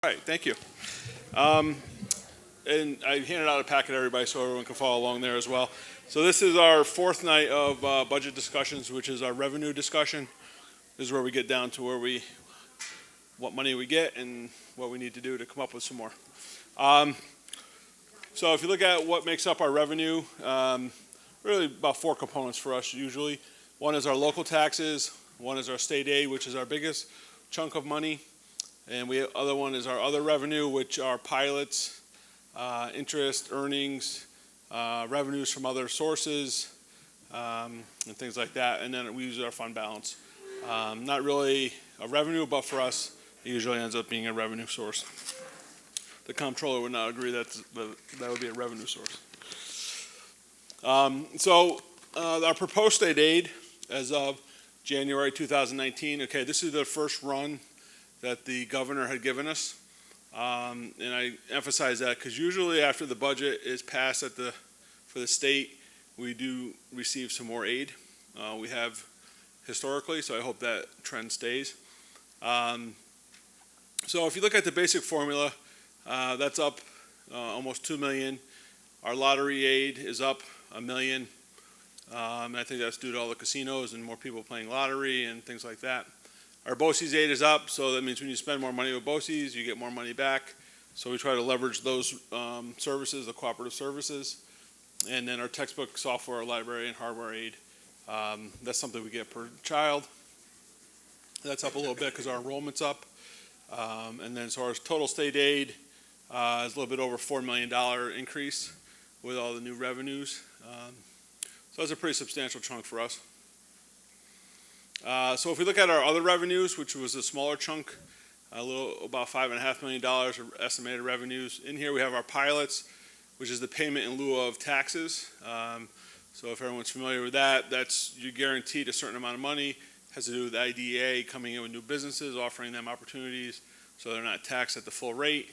All right, thank you. And I handed out a packet to everybody so everyone can follow along there as well. So this is our fourth night of budget discussions, which is our revenue discussion. This is where we get down to what money we get and what we need to do to come up with some more. So if you look at what makes up our revenue, really about four components for us usually. One is our local taxes, one is our state aid, which is our biggest chunk of money. And other one is our other revenue, which are pilots, interest, earnings, revenues from other sources, and things like that. And then we use our fund balance. Not really a revenue, but for us, it usually ends up being a revenue source. The comptroller would not agree that would be a revenue source. So our proposed state aid as of January 2019, okay, this is the first run that the governor had given us. And I emphasize that because usually after the budget is passed for the state, we do receive some more aid. We have historically, so I hope that trend stays. So if you look at the basic formula, that's up almost $2 million. Our lottery aid is up $1 million. I think that's due to all the casinos and more people playing lottery and things like that. Our BOCES aid is up, so that means when you spend more money with BOCES, you get more money back. So we try to leverage those services, the cooperative services. And then our textbook, software, library, and hardware aid, that's something we get per child. That's up a little bit because our enrollment's up. And then so our total state aid is a little bit over $4 million increase with all the new revenues. So that's a pretty substantial chunk for us. So if we look at our other revenues, which was a smaller chunk, about $5.5 million of estimated revenues. In here we have our pilots, which is the payment in lieu of taxes. So if everyone's familiar with that, that's you're guaranteed a certain amount of money. It has to do with IDEA coming in with new businesses, offering them opportunities so they're not taxed at the full rate.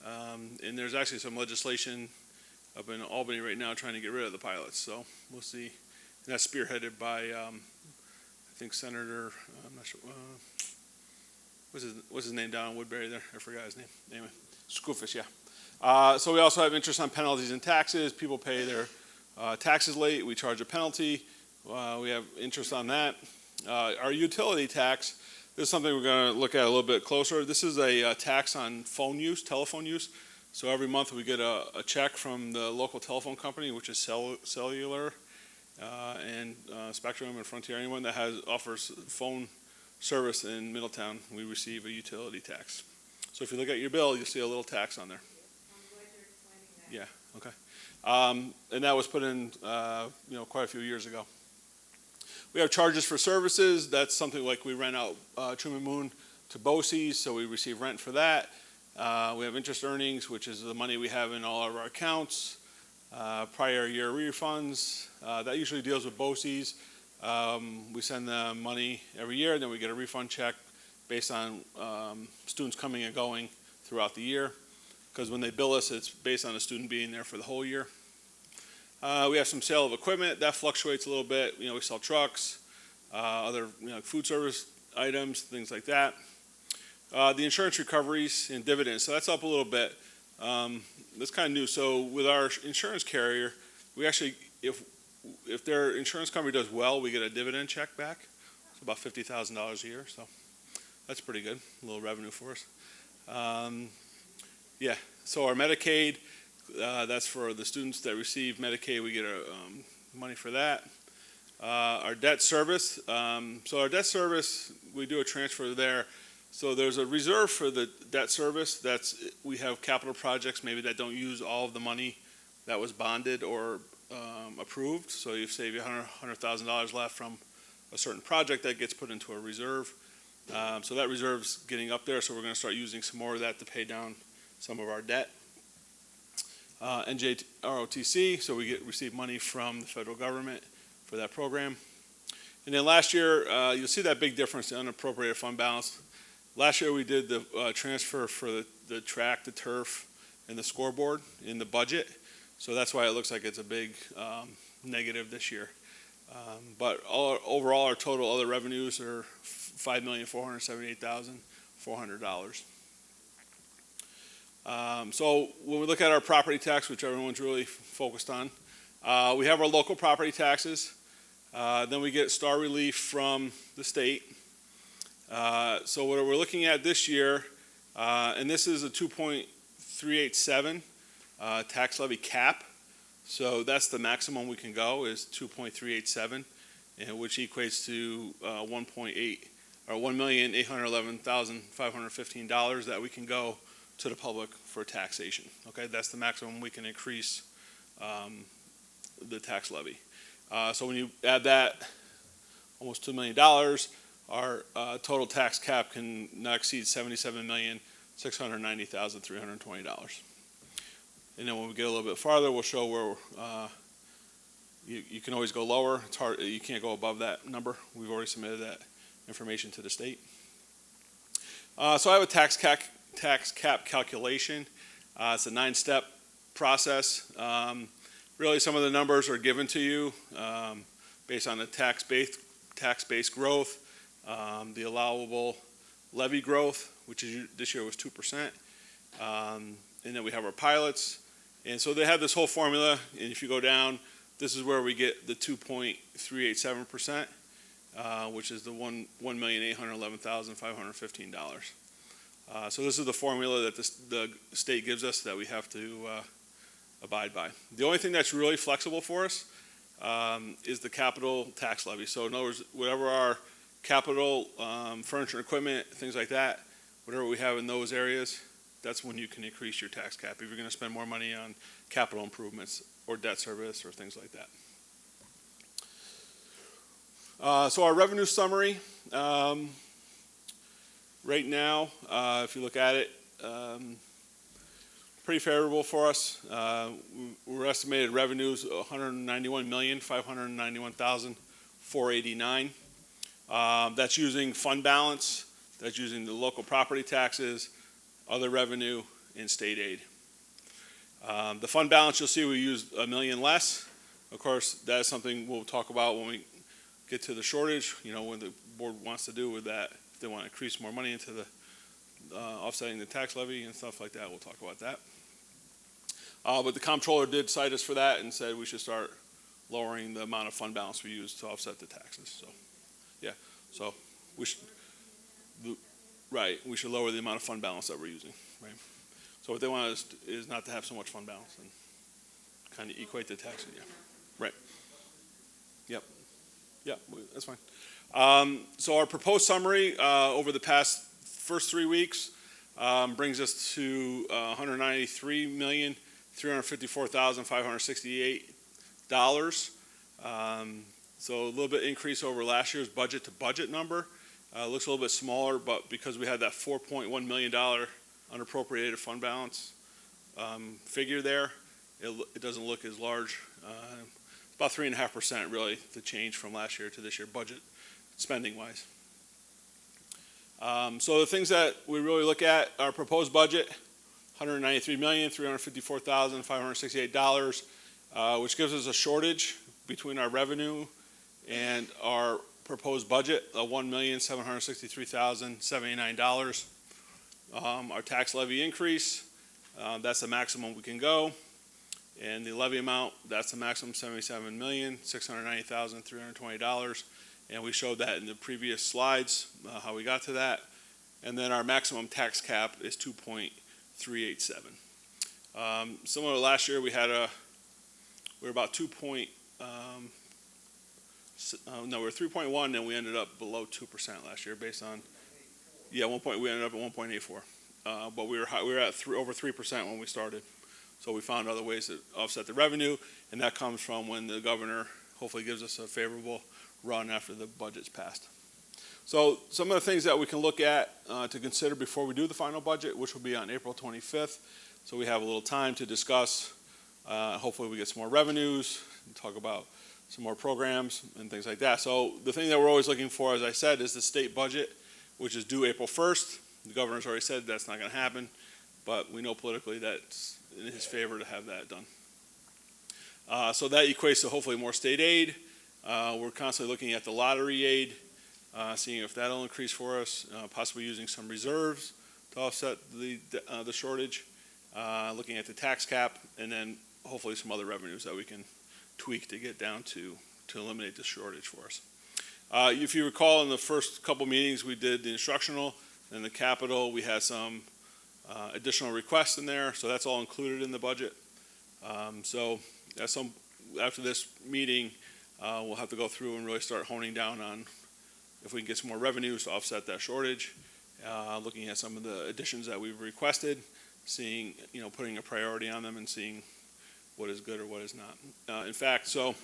And there's actually some legislation up in Albany right now trying to get rid of the pilots. So we'll see. And that's spearheaded by I think Senator, I'm not sure, what's his name down in Woodbury there? I forgot his name. Anyway, Schoolfish, yeah. So we also have interest on penalties and taxes. People pay their taxes late. We charge a penalty. We have interest on that. Our utility tax, this is something we're going to look at a little bit closer. This is a tax on phone use, telephone use. So every month we get a check from the local telephone company, which is Cellular. And Spectrum and Frontier, anyone that offers phone service in Middletown, we receive a utility tax. So if you look at your bill, you'll see a little tax on there. I'm glad you're explaining that. Yeah, okay. And that was put in, quite a few years ago. We have charges for services. That's something like we rent out Truman Moon to BOCES, so we receive rent for that. We have interest earnings, which is the money we have in all of our accounts. Prior year refunds, that usually deals with BOCES. We send them money every year, and then we get a refund check based on students coming and going throughout the year. Because when they bill us, it's based on a student being there for the whole year. We have some sale of equipment. That fluctuates a little bit. We sell trucks, other food service items, things like that. The insurance recoveries and dividends, so that's up a little bit. That's kind of new. So with our insurance carrier, we actually, if their insurance company does well, we get a dividend check back. It's about $50,000 a year, so that's pretty good. A little revenue for us. Yeah. So our Medicaid, that's for the students that receive Medicaid. We get money for that. Our debt service. So our debt service, we do a transfer there. So there's a reserve for the debt service. We have capital projects maybe that don't use all of the money that was bonded or approved. So you save you $100,000 left from a certain project that gets put into a reserve. So that reserve's getting up there. So we're going to start using some more of that to pay down some of our debt. NJROTC. So we receive money from the federal government for that program. And then last year, you'll see that big difference in unappropriated fund balance. Last year we did the transfer for the track, the turf, and the scoreboard in the budget. So that's why it looks like it's a big negative this year. But overall, our total other revenues are $5,478,400. So when we look at our property tax, which everyone's really focused on, we have our local property taxes. Then we get star relief from the state. So what we're looking at this year, and this is a 2.387 tax levy cap. So that's the maximum we can go is 2.387, which equates to 1.8 or $1,811,515 that we can go to the public for taxation. Okay, that's the maximum we can increase the tax levy. So when you add that, almost $2 million, our total tax cap can not exceed $77,690,320. And then when we get a little bit farther, we'll show where you can always go lower. It's hard; you can't go above that number. We've already submitted that information to the state. So I have a tax cap calculation. It's a 9-step process. Really, some of the numbers are given to you based on the tax-based growth, the allowable levy growth, which is this year was 2%, and then we have our pilots. And so they have this whole formula, and if you go down, this is where we get the 2.387%, which is the $1,811,515. So this is the formula that the state gives us that we have to abide by. The only thing that's really flexible for us is the capital tax levy. So in other words, whatever our capital, furniture, equipment, things like that, whatever we have in those areas, that's when you can increase your tax cap if you're going to spend more money on capital improvements or debt service or things like that. So our revenue summary, right now, if you look at it, pretty favorable for us. We're estimated revenues $191,591,489. That's using fund balance. That's using the local property taxes, other revenue, and state aid. The fund balance, you'll see we used $1 million less. Of course, that's something we'll talk about when we get to the shortage, when the board wants to do with that. If they want to increase more money into the offsetting the tax levy and stuff like that, we'll talk about that. But the comptroller did cite us for that and said we should start lowering the amount of fund balance we use to offset the taxes. So, yeah, so we should, we should lower the amount of fund balance that we're using, right? So what they want is not to have so much fund balance and kind of equate the taxes, yeah, right. Yep, that's fine. So our proposed summary over the first 3 weeks brings us to $193,354,568. So a little bit increase over last year's budget to budget number. Looks a little bit smaller, but because we had that $4.1 million unappropriated fund balance figure there, it doesn't look as large. About 3.5% really the change from last year to this year budget spending wise. So the things that we really look at, our proposed budget, $193,354,568, which gives us a shortage between our revenue and our proposed budget of $1,763,079. Our tax levy increase, that's the maximum we can go. And the levy amount, that's the maximum, $77,690,320. And we showed that in the previous slides, how we got to that. And then our maximum tax cap is 2.387. Similar to last year, we were about 3.1, and we ended up below 2% last year based on, we ended up at 1.84. But we were at over 3% when we started. So we found other ways to offset the revenue, and that comes from when the governor hopefully gives us a favorable run after the budget's passed. So some of the things that we can look at to consider before we do the final budget, which will be on April 25th. So we have a little time to discuss. Hopefully we get some more revenues, and talk about some more programs and things like that. So the thing that we're always looking for, as I said, is the state budget, which is due April 1st. The governor's already said that's not going to happen, but we know politically that's in his favor to have that done. So that equates to hopefully more state aid. We're constantly looking at the lottery aid, seeing if that'll increase for us, possibly using some reserves to offset the shortage. looking at the tax cap, and then hopefully some other revenues that we can tweak to get down to eliminate the shortage for us. If you recall, in the first couple meetings, we did the instructional and the capital. We had some additional requests in there, so that's all included in the budget. So after this meeting, we'll have to go through and really start honing down on if we can get some more revenues to offset that shortage, looking at some of the additions that we've requested, seeing, putting a priority on them and seeing what is good or what is not. In fact, so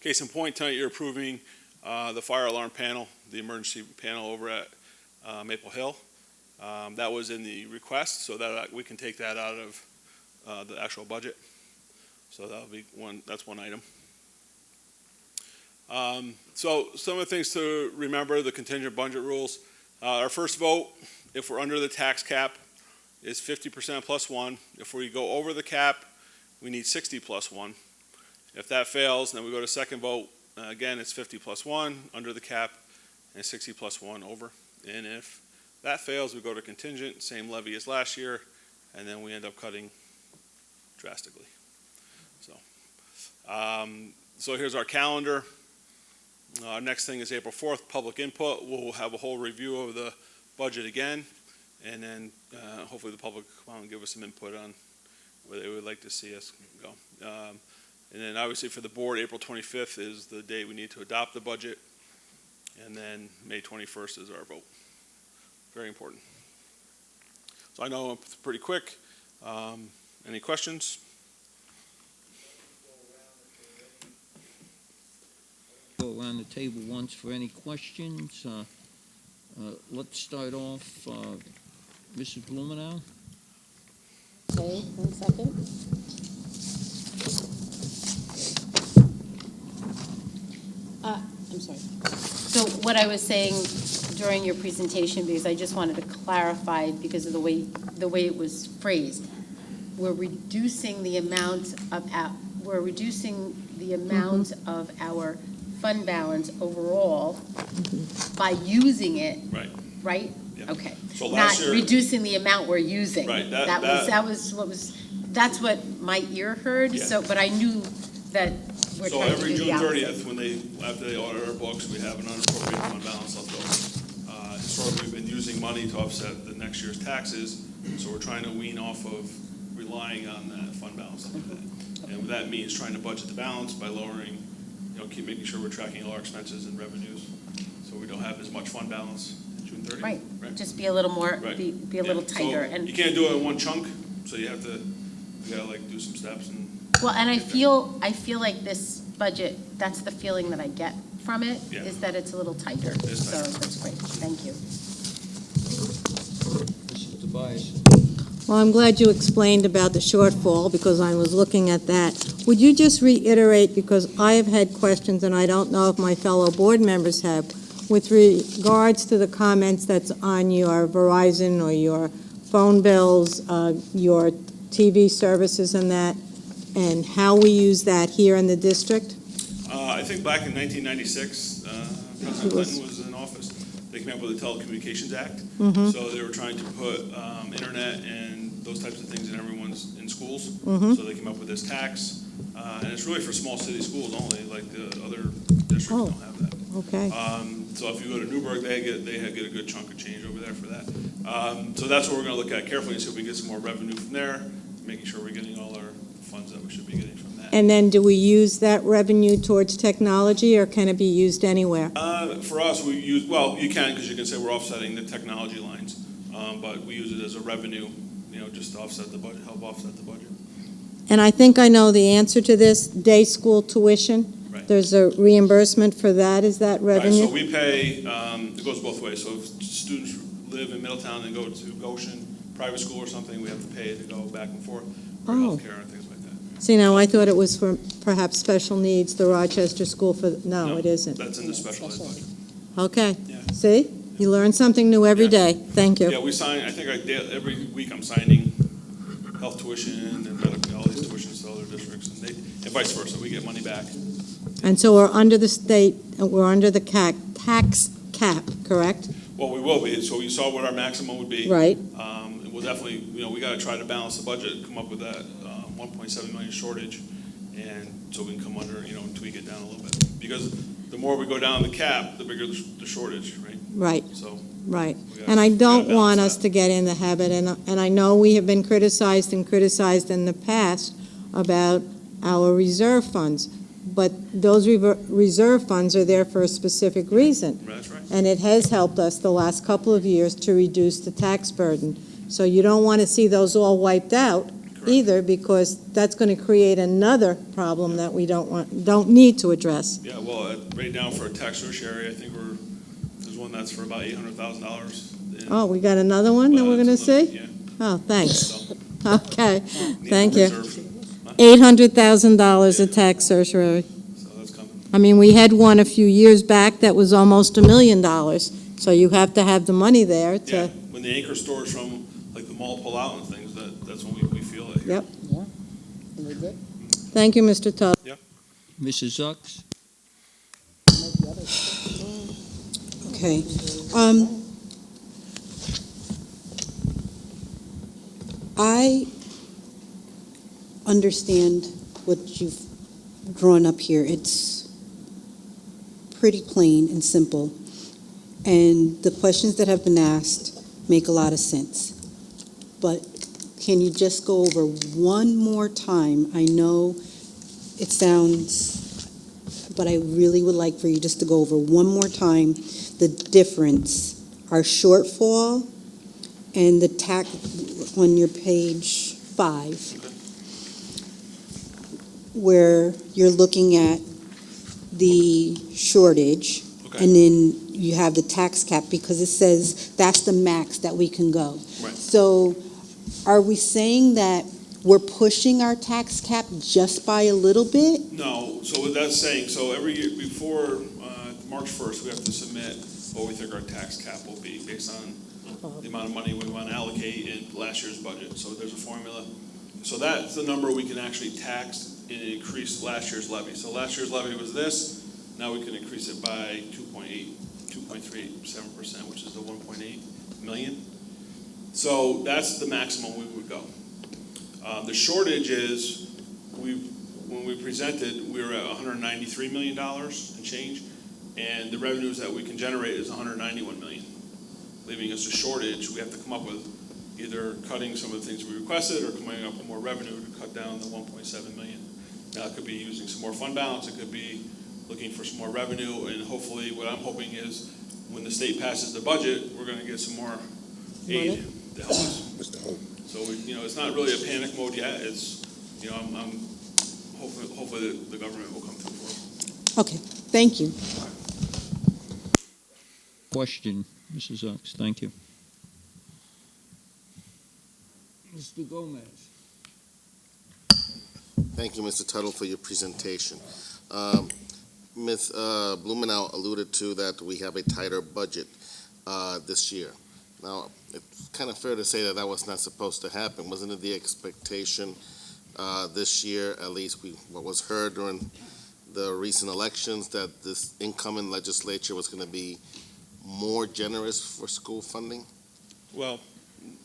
case in point, tonight you're approving the fire alarm panel, the emergency panel over at Maple Hill. That was in the request, so that we can take that out of the actual budget. So that'll be that's one item. So some of the things to remember, the contingent budget rules. Our first vote, if we're under the tax cap, is 50% plus 1. If we go over the cap, we need 60 plus 1. If that fails, then we go to second vote. Again, it's 50 plus 1 under the cap and 60 plus 1 over. And if that fails, we go to contingent, same levy as last year, and then we end up cutting drastically. So here's our calendar. Our next thing is April 4th, public input. We'll have a whole review of the budget again, and then hopefully the public will come out and give us some input on where they would like to see us go. And then obviously for the board, April 25th is the day we need to adopt the budget, and then May 21st is our vote. Very important. So I know it's pretty quick. Any questions? Go around the table once for any questions. Let's start off, Mrs. Blumenau. Okay, 1 second. I'm sorry. So what I was saying during your presentation, because I just wanted to clarify because of the way it was phrased, we're reducing the amount of our fund balance overall by using it. Right? Yeah. Okay. So last year, not reducing the amount we're using. Right. That's what my ear heard. Yeah. So, but I knew that we're so trying to every do June the 30th, after they audit our books, we have an unappropriated fund balance left over. Historically, we've been using money to offset the next year's taxes, so we're trying to wean off of relying on that fund balance. And that means trying to budget the balance by lowering, keep making sure we're tracking all our expenses and revenues, so we don't have as much fund balance June 30th. Right. Just be a little more, Right. be a little tighter. So and you can't do it in one chunk, so you gotta do some steps and. Well, and I feel like this budget, that's the feeling that I get from it, Yeah. is that it's a little tighter. is So tighter. that's great. Thank you. Mrs. Tobias. Well, I'm glad you explained about the shortfall, because I was looking at that. Would you just reiterate, because I have had questions, and I don't know if my fellow board members have, with regards to the comments that's on your Verizon or your phone bills, your TV services and that, and how we use that here in the district? I think back in 1996, President Clinton was in office. They came up with the Telecommunications Act. So they were trying to put internet and those types of things in schools. So they came up with this tax, and it's really for small city schools only. Like the other districts don't have that. Okay. So if you go to Newburgh, they get a good chunk of change over there for that. So that's what we're going to look at carefully and see if we can get some more revenue from there, making sure we're getting all our funds that we should be getting from that. And then do we use that revenue towards technology, or can it be used anywhere? For us, we use, you can, because you can say we're offsetting the technology lines, but we use it as a revenue, just to offset the budget, help offset the budget. And I think I know the answer to this, day school tuition. Right. There's a reimbursement for that, is that revenue? Right, so we pay, it goes both ways. So if students live in Middletown and go to Goshen private school or something, we have to pay to go back and forth for healthcare and things like that. See, now I thought it was for perhaps special needs, the Rochester School no, it isn't. That's in the special ed budget. Okay, Yeah. see, you learn something new every day. Thank you. Yeah, we sign, I think every week I'm signing health tuition and medical, all these tuitions to other districts, and vice versa, we get money back. And so we're under the state, we're under the tax cap, correct? Well, we will be, so you saw what our maximum would be. Right. we'll definitely, we gotta try to balance the budget, come up with that 1.7 million shortage, and so we can come under, tweak it down a little bit. Because the more we go down the cap, the bigger the shortage, right? Right, So, right. we gotta- And I we don't gotta want balance us that. to get in the habit, and I know we have been criticized in the past about our reserve funds, but those reserve funds are there for a specific reason. That's right. And it has helped us the last couple of years to reduce the tax burden. So you don't want to see those all wiped out Correct. either, because that's going to create another problem that we don't need to address. Yeah, well, right now for a tax tertiary, I think there's one that's for about $800,000. Oh, we got another one that we're going to see? Yeah. Oh, thanks. So, Okay, need thank to you. reserve. $800,000 a tax certiorari. So that's coming. I mean, we had one a few years back that was almost $1 million, so you have to have the money there Yeah, to, when the anchor stores from, like, the mall pull out and things, that's when we feel it here. Yep. Thank you, Mr. Tuttle. Mrs. Zucks? Okay. I understand what you've drawn up here. It's pretty plain and simple. And the questions that have been asked make a lot of sense. But can you just go over one more time? I know it sounds, but I really would like for you just to go over one more time the difference, our shortfall and the tax on your page 5, where you're looking at the shortage, Okay. and then you have the tax cap, because it says that's the max that we can go. Right. So are we saying that we're pushing our tax cap just by a little bit? No, so what that's saying, so every year, before March 1st, we have to submit what we think our tax cap will be based on the amount of money we want to allocate in last year's budget. So there's a formula. So that's the number we can actually tax and increase last year's levy. So last year's levy was this, now we can increase it by 2.37%, which is the 1.8 million. So that's the maximum we would go. The shortage is, when we presented, we were at $193 million and change, and the revenues that we can generate is $191 million, leaving us a shortage. We have to come up with either cutting some of the things we requested or coming up with more revenue to cut down the 1.7 million. Now, it could be using some more fund balance, it could be looking for some more revenue, and hopefully, what I'm hoping is, when the state passes the budget, we're gonna get some more aid to help us. So it's not really a panic mode yet. It's, I'm hopefully the government will come through for us. Okay, thank you. Question, Mrs. Zucks, thank you. Mr. Gomez? Thank you, Mr. Tuttle, for your presentation. Ms. Blumenauer alluded to that we have a tighter budget this year. Now, it's kind of fair to say that that was not supposed to happen. Wasn't it the expectation this year, at least what was heard during the recent elections, that this incoming legislature was going to be more generous for school funding? Well,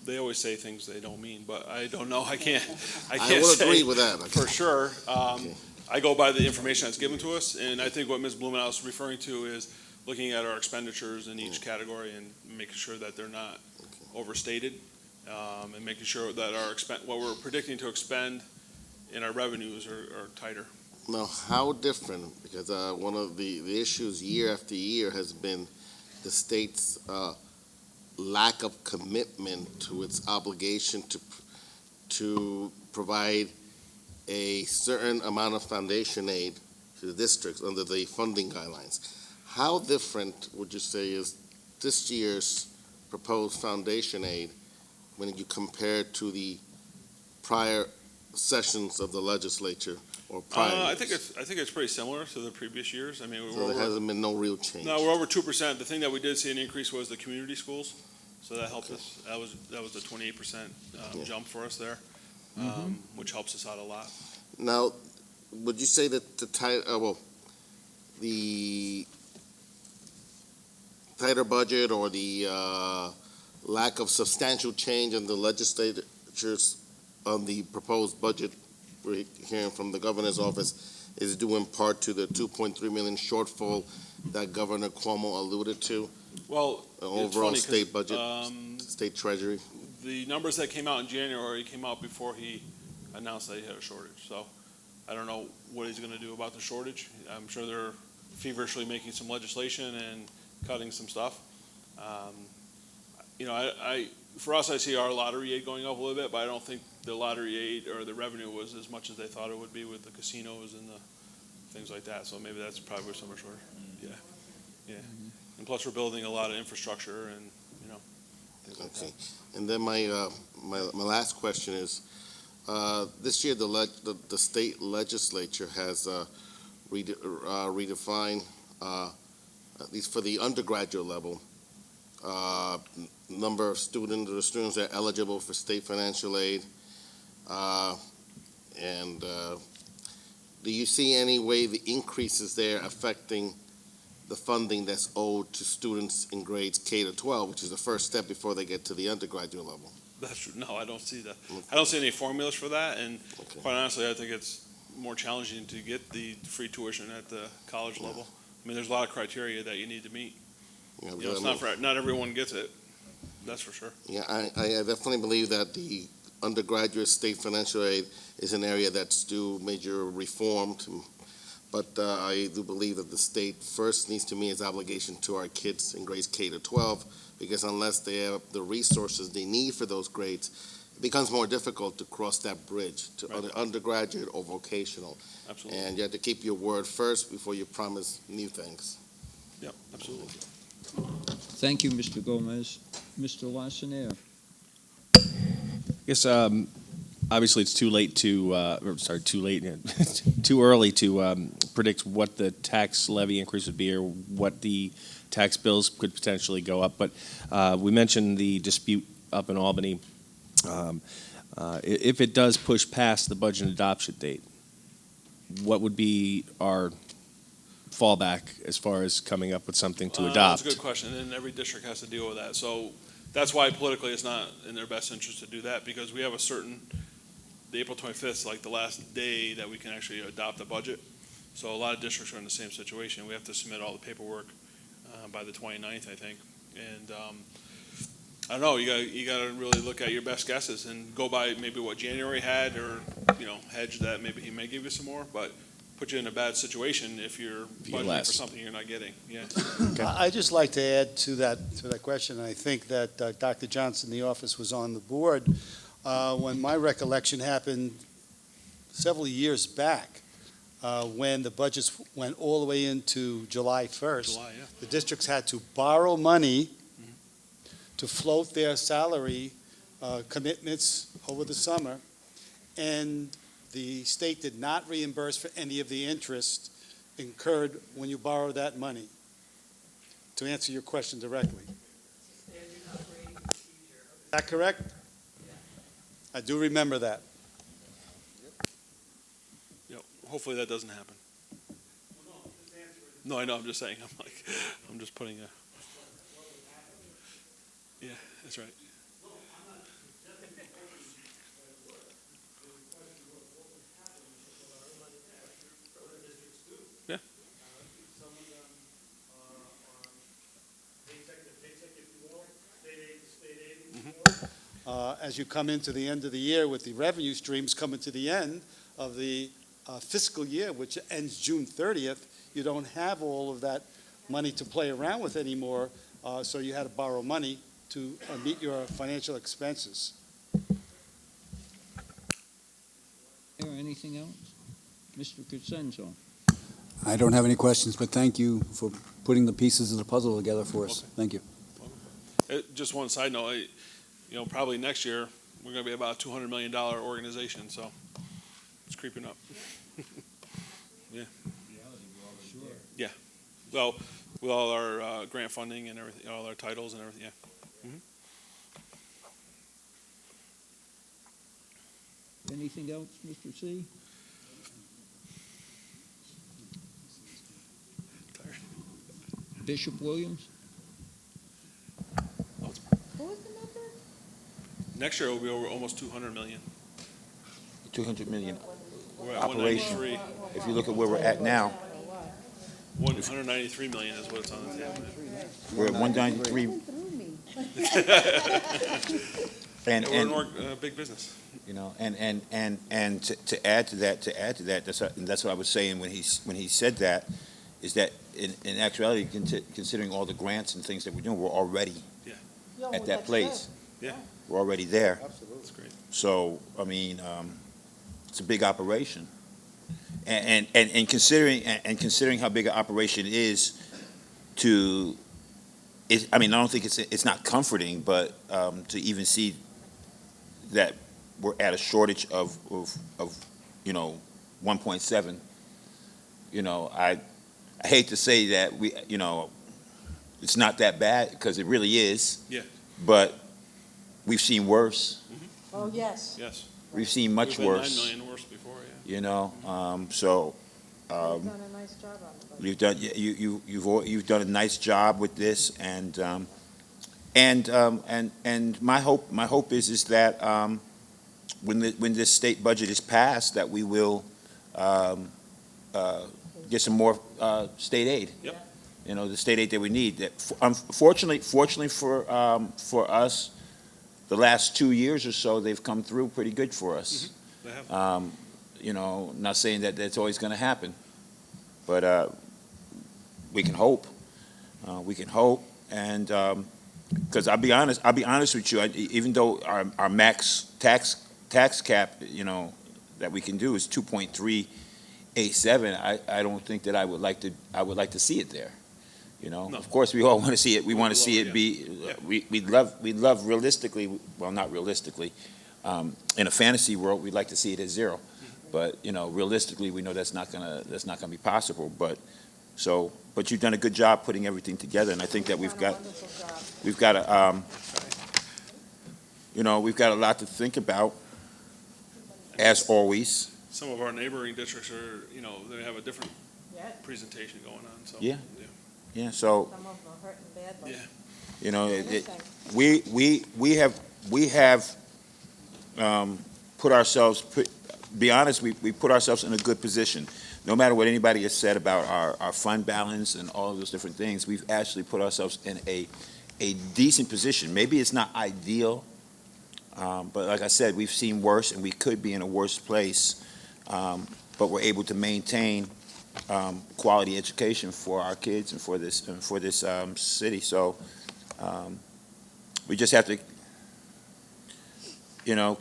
they always say things they don't mean, but I don't know. I can't I will say agree with that. for sure. Okay. I go by the information that's given to us, and I think what Ms. Blumenauer is referring to is looking at our expenditures in each category and making sure that they're not overstated, and making sure that what we're predicting to expend in our revenues are tighter. Now, how different, because one of the issues year after year has been the state's lack of commitment to its obligation to provide a certain amount of foundation aid to the districts under the funding guidelines. How different would you say is this year's proposed foundation aid when you compare it to the prior sessions of the legislature or prior? I think it's pretty similar to the previous years. I mean, So there hasn't been no real change. No, we're over 2%. The thing that we did see an increase was the community schools, so that helped us. That was the 28% jump for us there, which helps us out a lot. Now, would you say that the tighter budget or the lack of substantial change in the legislatures on the proposed budget we're hearing from the governor's office is due in part to the 2.3 million shortfall that Governor Cuomo alluded to, Well, the it's overall funny 'cause, state budget, state treasury. the numbers that came out in January came out before he announced that he had a shortage. So I don't know what he's going to do about the shortage. I'm sure they're feverishly making some legislation and cutting some stuff. You know, for us, I see our lottery aid going up a little bit, but I don't think the lottery aid or the revenue was as much as they thought it would be with the casinos and the things like that. So maybe that's probably where some are short. Yeah, yeah. And plus, we're building a lot of infrastructure and, you know, things like that. Okay. And then my last question is, this year the state legislature has redefined, at least for the undergraduate level, number of students that are eligible for state financial aid. Do you see any way the increases there affecting the funding that's owed to students in grades K to 12, which is the first step before they get to the undergraduate level? That's true. No, I don't see that. I don't see any formulas for that, and Okay. quite honestly, I think it's more challenging to get the free tuition at the college level. I mean, there's a lot of criteria that you need to meet. Yeah, You know, it's not for, not everyone gets it. That's for sure. Yeah, I definitely believe that the undergraduate state financial aid is an area that's due major reform. But I do believe that the state first needs to meet its obligation to our kids in grades K to 12, because unless they have the resources they need for those grades, it becomes more difficult to cross that bridge to Right. undergraduate or vocational. Absolutely. And you have to keep your word first before you promise new things. Yep, absolutely. Thank you, Mr. Gomez. Mr. Lassonere. Yes, obviously it's too late to, too early to predict what the tax levy increase would be or what the tax bills could potentially go up. But we mentioned the dispute up in Albany. If it does push past the budget adoption date, what would be our fallback as far as coming up with something to adopt? That's a good question, and every district has to deal with that. So that's why politically it's not in their best interest to do that, because we have the April 25th is like the last day that we can actually adopt a budget. So a lot of districts are in the same situation. We have to submit all the paperwork by the 29th, I think. And I don't know, you got to really look at your best guesses and go by maybe what January had, or, you know, hedge that maybe he may give you some more, but put you in a bad situation if you're get budgeting less. for something you're not getting. Yeah. I'd just like to add to that question. I think that Dr. Johnson in the office was on the board when my recollection happened several years back, when the budgets went all the way into July 1st. July, yeah. The districts had to borrow money to float their salary commitments over the summer, and the state did not reimburse for any of the interest incurred when you borrow that money. To answer your question directly. Is that correct? I do remember that. You know, hopefully that doesn't happen. No, I know, I'm just saying, I'm just putting a, yeah, that's right. Yeah. As you come into the end of the year with the revenue streams coming to the end of the fiscal year, which ends June 30th, you don't have all of that money to play around with anymore, so you had to borrow money to meet your financial expenses. Or anything else? Mr. Cosenzo. I don't have any questions, but thank you for putting the pieces of the puzzle together for us. Okay. Thank you. Just one side note, you know, probably next year, we're going to be about a $200 million organization, so it's creeping up. Yeah. Yeah. Well, with all our grant funding and everything, all our titles and everything, yeah. Anything else, Mr. C? Bishop Williams? Who Next year, it'll be over almost 200 million. 200 million. We're at Operation. 193. If you look at where we're at now, 193 million is what's on the table. we're at 193. And, We're in big business. you know, and to add to that, that's what I was saying when he said that, is that in actuality, considering all the grants and things that we're doing, we're already at that place. Yeah. We're already there. That's great. So, I mean, it's a big operation. And considering how big an operation is I mean, I don't think it's not comforting, but to even see that we're at a shortage of 1.7, I hate to say that it's not that bad, because it really is. Yeah. But we've seen worse. Oh, yes. Yes. We've seen much We've had worse. 9 million worse before, yeah. You've done a nice job on the budget. You've done a nice job with this, and my hope is that when this state budget is passed, that we will get some more state aid. Yep. The state aid that we need. That fortunately for us, the last 2 years or so, they've come through pretty good for us. They have. Not saying that that's always going to happen, but we can hope. And because I'll be honest with you, even though our max tax cap, that we can do is 2.387, I don't think that I would like to see it there. No. Of course, we all want to see it. We want to see it Yeah. be. We'd love realistically. Well, not realistically. In a fantasy world, we'd like to see it at 0. But realistically, we know that's not gonna be possible. But you've done a good job putting everything together, and I think that we've got a lot to think about, as always. Some of our neighboring districts are, they have a different presentation going on, so. Yeah. Yeah. So. Some of them are hurting badly. Yeah. We have put ourselves. Be honest, we put ourselves in a good position. No matter what anybody has said about our fund balance and all of those different things, we've actually put ourselves in a decent position. Maybe it's not ideal, but like I said, we've seen worse, and we could be in a worse place. But we're able to maintain quality education for our kids and for this city. So we just have to,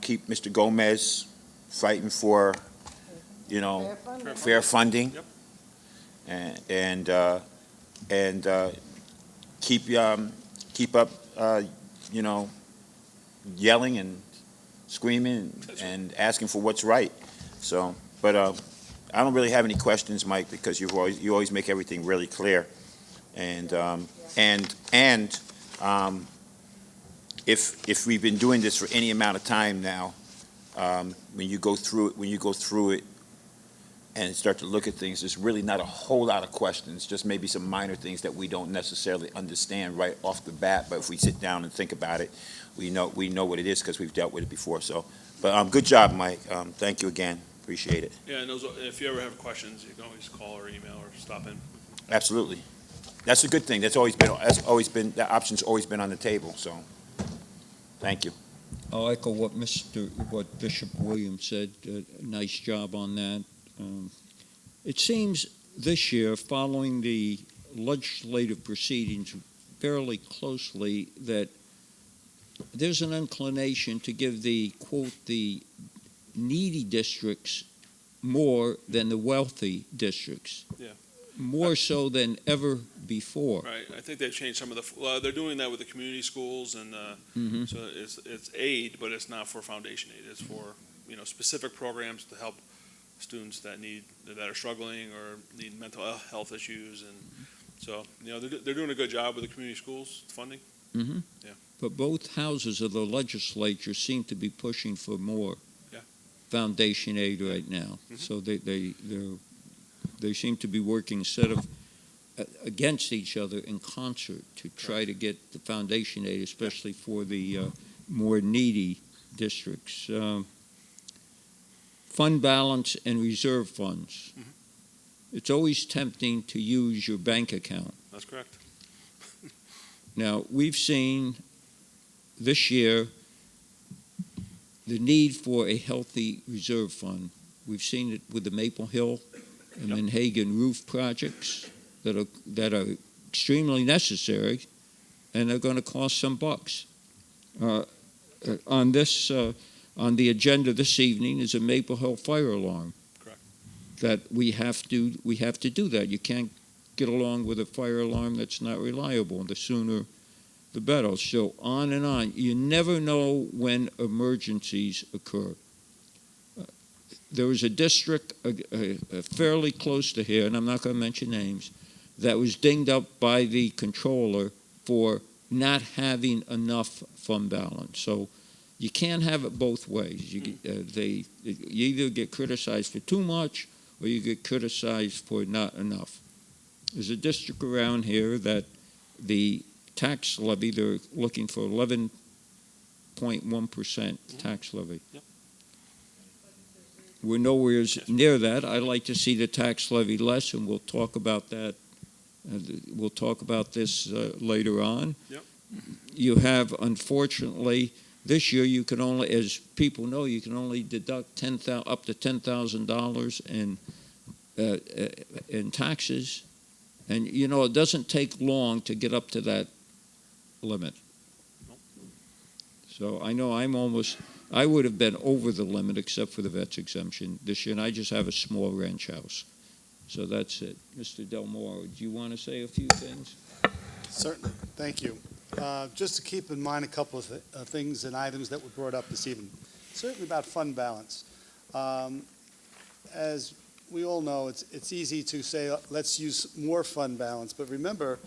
keep Mr. Gomez fighting for, fair funding. Yep. And keep up, yelling and screaming and asking for what's right. So, but I don't really have any questions, Mike, because you always make everything really clear. And if we've been doing this for any amount of time now, when you go through it and start to look at things, there's really not a whole lot of questions, just maybe some minor things that we don't necessarily understand right off the bat. But if we sit down and think about it, we know what it is, because we've dealt with it before. So, but good job, Mike. Thank you again. Appreciate it. Yeah, and if you ever have questions, you can always call or email or stop in. Absolutely. That's a good thing. The option's always been on the table. So, thank you. I'll echo what Bishop Williams said. Nice job on that. It seems this year, following the legislative proceedings fairly closely, that there's an inclination to give the needy districts more than the wealthy districts. Yeah. More so than ever before. Right. I think they've changed some of they're doing that with the community schools, and so it's aid, but it's not for foundation aid. It's for specific programs to help students that are struggling or need mental health issues, and so they're doing a good job with the community schools funding. Mm-hmm. Yeah. But both houses of the legislature seem to be pushing for more foundation aid right now. Mm-hmm. So they seem to be working, instead of against each other in concert to try to get the foundation aid, especially for the more needy districts. Fund balance and reserve funds. Mhm. It's always tempting to use your bank account. That's correct. Now, we've seen this year the need for a healthy reserve fund. We've seen it with the Maple Hill and Manhagan roof projects that are extremely necessary, and they're going to cost some bucks. On the agenda this evening is a Maple Hill fire alarm. Correct. That we have to do that. You can't get along with a fire alarm that's not reliable. The sooner, the better. So on and on. You never know when emergencies occur. There was a district fairly close to here, and I'm not going to mention names, that was dinged up by the controller for not having enough fund balance. So you can't have it both ways. You either get criticized for too much or you get criticized for not enough. There's a district around here that the tax levy, they're looking for 11.1% tax levy. Yep. We're nowhere near that. I'd like to see the tax levy less, and we'll talk about that. We'll talk about this later on. Yep. You have, unfortunately, this year you can only, as people know, you can only deduct up to $10,000 in taxes, and you know it doesn't take long to get up to that limit. Nope. So I know I would have been over the limit except for the vet's exemption this year, and I just have a small ranch house. So that's it. Mr. Del Moro, do you want to say a few things? Certainly, thank you. Just to keep in mind a couple of things and items that were brought up this evening. Certainly about fund balance. As we all know, it's easy to say, let's use more fund balance, but remember,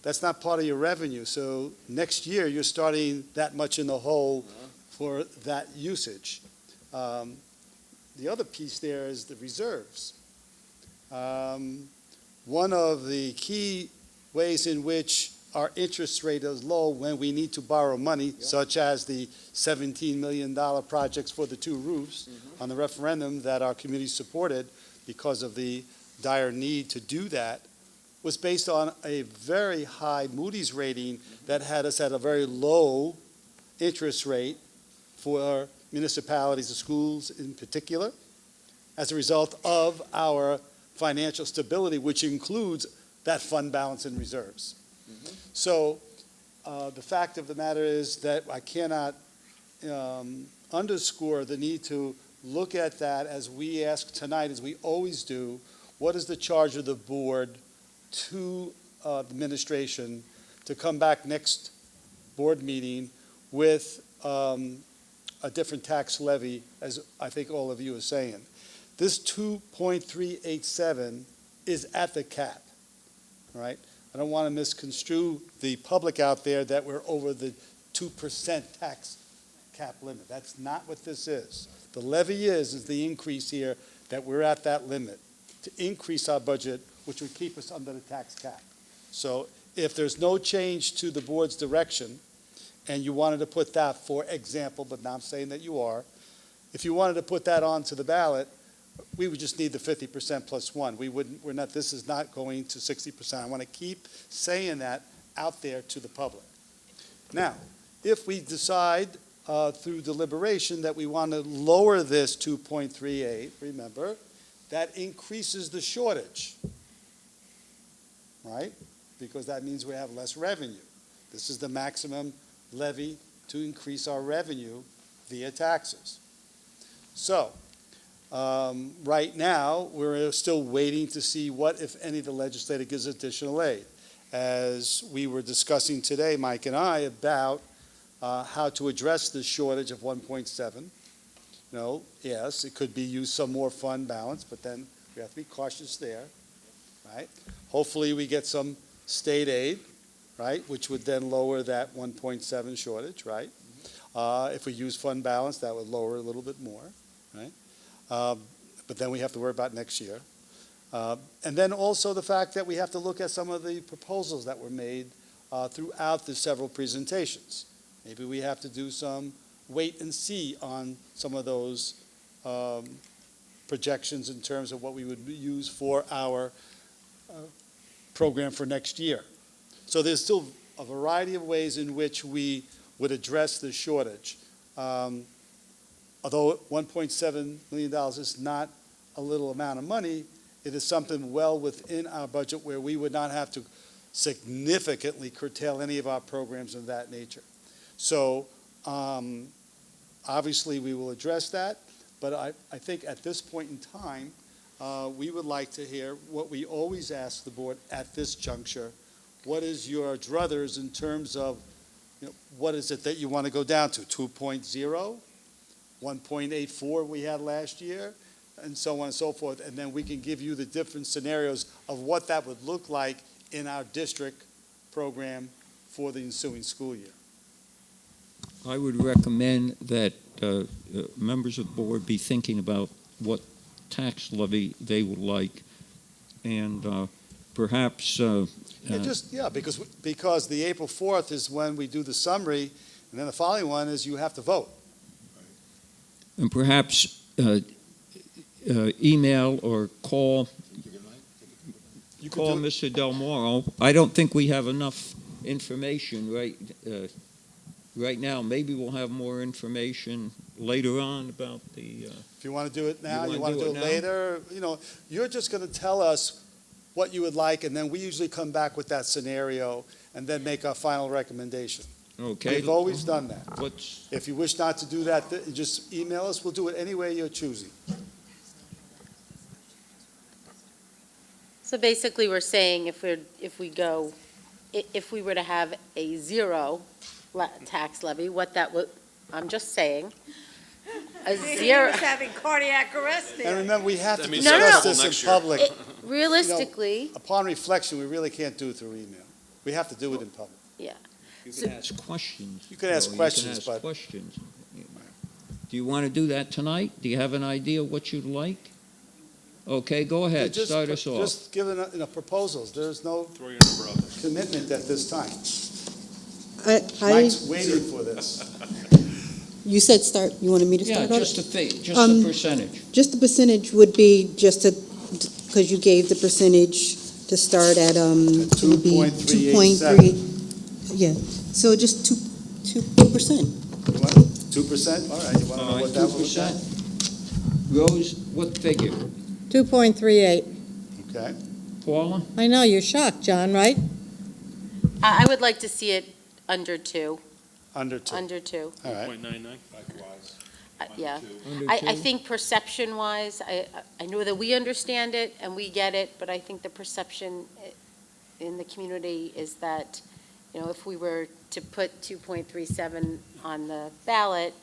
that's not part of your revenue. So next year, you're starting that much in the hole for that usage. The other piece there is the reserves. One of the key ways in which our interest rate is low when we need to borrow money, such as the $17 million projects for the two roofs on the referendum that our community supported because of the dire need to do that, was based on a very high Moody's rating that had us at a very low interest rate for municipalities and schools in particular, as a result of our financial stability, which includes that fund balance and reserves. So the fact of the matter is that I cannot underscore the need to look at that as we ask tonight, as we always do. What is the charge of the board to the administration to come back next board meeting with a different tax levy, as I think all of you are saying? This 2.387 is at the cap, right? I don't want to misconstrue the public out there that we're over the 2% tax cap limit. That's not what this is. The levy is the increase here, that we're at that limit to increase our budget, which would keep us under the tax cap. So if there's no change to the board's direction, and you wanted to put that, for example, but now I'm saying that you are, if you wanted to put that onto the ballot, we would just need the 50% plus one. This is not going to 60%. I want to keep saying that out there to the public. Now, if we decide through deliberation that we want to lower this 2.38, remember, that increases the shortage, right? Because that means we have less revenue. This is the maximum levy to increase our revenue via taxes. So, right now, we're still waiting to see what, if any, the legislature gives additional aid. As we were discussing today, Mike and I, about how to address this shortage of 1.7. Yes, it could be used some more fund balance, but then we have to be cautious there, right? Hopefully, we get some state aid, right, which would then lower that 1.7 shortage, right? If we use fund balance, that would lower a little bit more, right? But then we have to worry about next year. And then also the fact that we have to look at some of the proposals that were made throughout the several presentations. Maybe we have to do some wait and see on some of those projections in terms of what we would use for our program for next year. So there's still a variety of ways in which we would address the shortage. Although $1.7 million is not a little amount of money, it is something well within our budget where we would not have to significantly curtail any of our programs of that nature. So obviously we will address that, but I think at this point in time, we would like to hear what we always ask the board at this juncture. What is your druthers in terms of, what is it that you want to go down to? 2.0, 1.84 we had last year, and so on and so forth. And then we can give you the different scenarios of what that would look like in our district program for the ensuing school year. I would recommend that members of the board be thinking about what tax levy they would like, and perhaps Because the April 4th is when we do the summary, and then the following one is you have to vote. and perhaps email or call You could do it- Mr. Del Moro. I don't think we have enough information right now. Maybe we'll have more information later on about the. If you want to do it now, You you wanna want to do do it it now? later, you're just going to tell us what you would like, and then we usually come back with that scenario and then make our final recommendation. Okay. We've always done that. Let's. If you wish not to do that, just email us. We'll do it any way you're choosing. So basically, we're saying if we were to have a zero tax levy, what that would, I'm just saying, a zero. He was having cardiac arrest And there. remember, we have to That means discuss several this next in year. public. Realistically, Upon reflection, we really can't do it through email. We have to do it in public. You can ask questions. You can ask though. questions, You can but- ask questions. Do you want to do that tonight? Do you have an idea what you'd like? Okay, go ahead, Just- start us off. Just giving proposals. There's no Throw your number out there. commitment at this time. I, Mike's waiting for this. you said start, you wanted me to Yeah, start on it? just a percentage. Just the percentage would be because you gave the percentage to start at, it would be 2.387. Yeah, so just 2%. 2%? All right, you want to know what that was? 2%. Rose, what figure? 2.38. Okay. Paula? I know, you're shocked, John, right? I would like to see it under 2, Under 2. under 2. All right. 0.99. Yeah. Under I two? think perception-wise, I know that we understand it and we get it, but I think the perception in the community is that, if we were to put 2.37 on the ballot,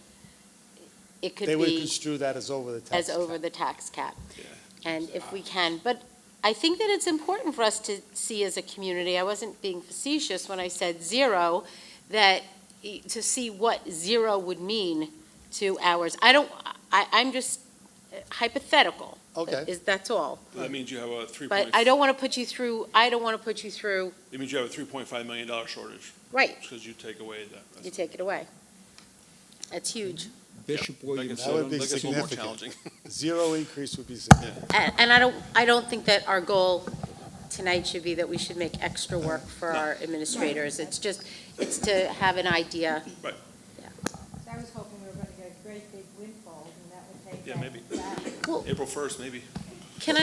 it could They would be construe that as over the tax. as over cap. the tax cap. Yeah. And if we can, but I think that it's important for us to see as a community, I wasn't being facetious when I said zero, that to see what zero would mean to ours. I'm just hypothetical. Okay. That's all. That means you have a 3. But I don't want to put you through, It means you have a $3.5 million shortage right, because you take away that. you take it away. That's huge. Bishop Williams. That would be That gets a little more significant. challenging. Zero increase would be significant. And I don't think that our goal tonight should be that we should make extra work for our administrators. It's to have an idea. Right. I was hoping we were going to get a great big windfall, and that would take. Yeah, maybe. Well, April 1st, maybe. Can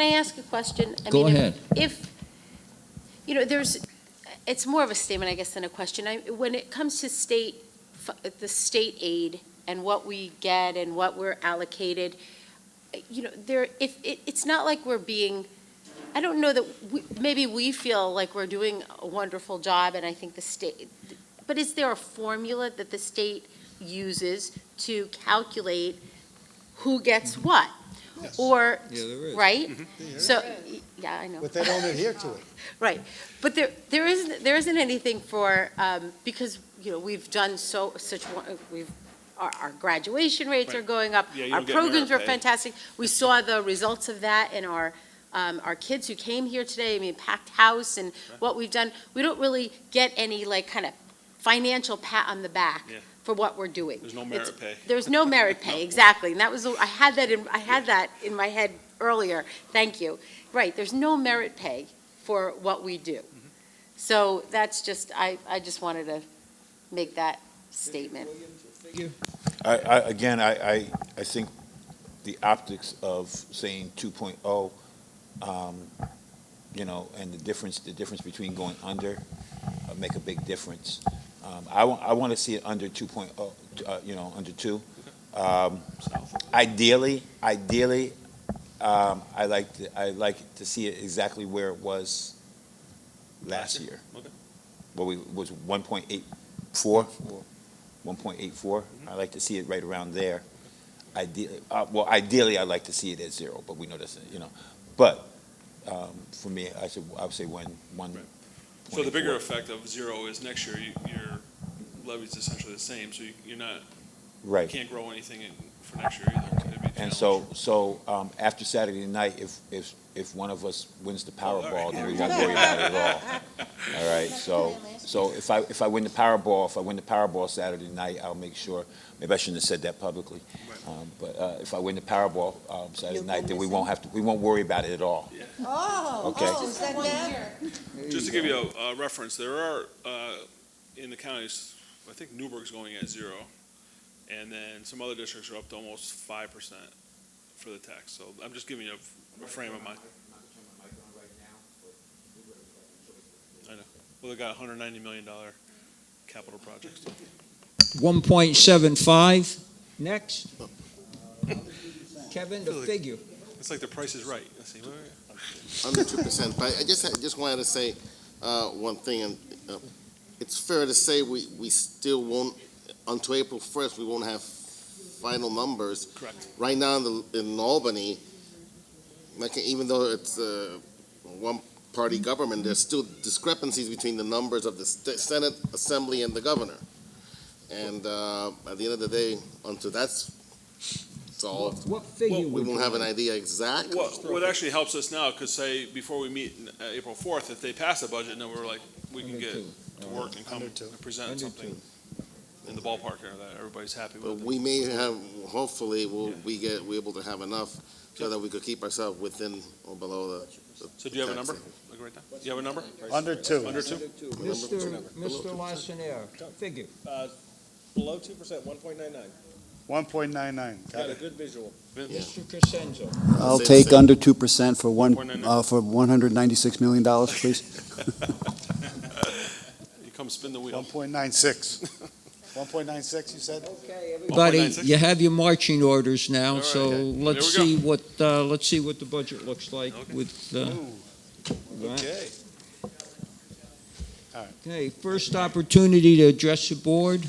I ask a question? Go ahead. If, it's more of a statement, I guess, than a question. When it comes to the state aid and what we get and what we're allocated, it's not like we're being, I don't know that, maybe we feel like we're doing a wonderful job, and I think the state, but is there a formula that the state uses to calculate who gets what? Yes. Or, Yeah, there is. right? Yeah. So, yeah, I know. But they don't adhere to it. Right, but there isn't anything for, because, we've done our graduation rates are Right. going up. Yeah, you Our don't get programs merit are pay. fantastic. We saw the results of that in our our kids who came here today, I mean, packed house and what we've done, we don't really get any like kind of financial pat on the back Yeah. for what we're doing. There's no merit pay. There's no merit pay, exactly, and that was, I had that in my head earlier, thank you. Right, there's no merit pay for what we do. So that's just, I just wanted to make that statement. I think the optics of saying 2.0, and the difference between going under, make a big difference. I want to see it under 2.0, under 2. Ideally, I like to see it exactly where it was last year. Okay. Well, we was 1.84. 1.84. I like to see it right around there. Ideally, I'd like to see it at 0, but we know that's, But for me, I would say one. Right. So the bigger effect of 0 is next year, your levy's essentially the same, so you're not, Right. you can't grow anything for next year either. It'd be a And challenge. so after Saturday night, if one of us wins the all Powerball, right. then we won't worry about it at all. All right. So if I win the Powerball Saturday night, I'll make sure. Maybe I shouldn't have said that publicly. But if I win the Powerball Saturday night, then we won't worry about it at all. Okay. is that that? Just to give you a reference, there are, in the counties, I think Newburgh's going at 0, and then some other districts are up to almost 5% for the tax. So I'm just giving you a frame of mind. I know. Well, they got a $190 million capital project. 1.75, next. Kevin, the figure. It's like the Price is Right. Let's see. Under 2%, but I just wanted to say one thing, and it's fair to say we still won't, until April 1st, we won't have final numbers. Correct. Right now in Albany, like, even though it's a one-party government, there's still discrepancies between the numbers of the Senate, Assembly, and the governor. And at the end of the day, until that's solved, What figure we would won't you have an like? idea exactly. What actually helps us now, because say, before we meet April 4th, if they pass the budget, then we're like, we can Under get two. to work and come Under two. and present Under something in the ballpark here that everybody's happy But with. we may have, hopefully, we're able to have enough so that we could keep ourselves within or below the. So do you have a number? Like right now? You have a number? Under 2. Under 2? Mr. Lassiter, figure. Below 2%, 1.99. 1.99. Got it. good visual. Mr. Crescenzo. I'll Same, take same. under 2% for for 196 million dollars, please. You come spin the wheel. 1.96. 1.96, you said? Okay, everybody, 1.96? you have your marching orders now, All right. so Okay. let's There we see what the budget looks like Okay. with, Ooh, okay. okay, first opportunity to address the board.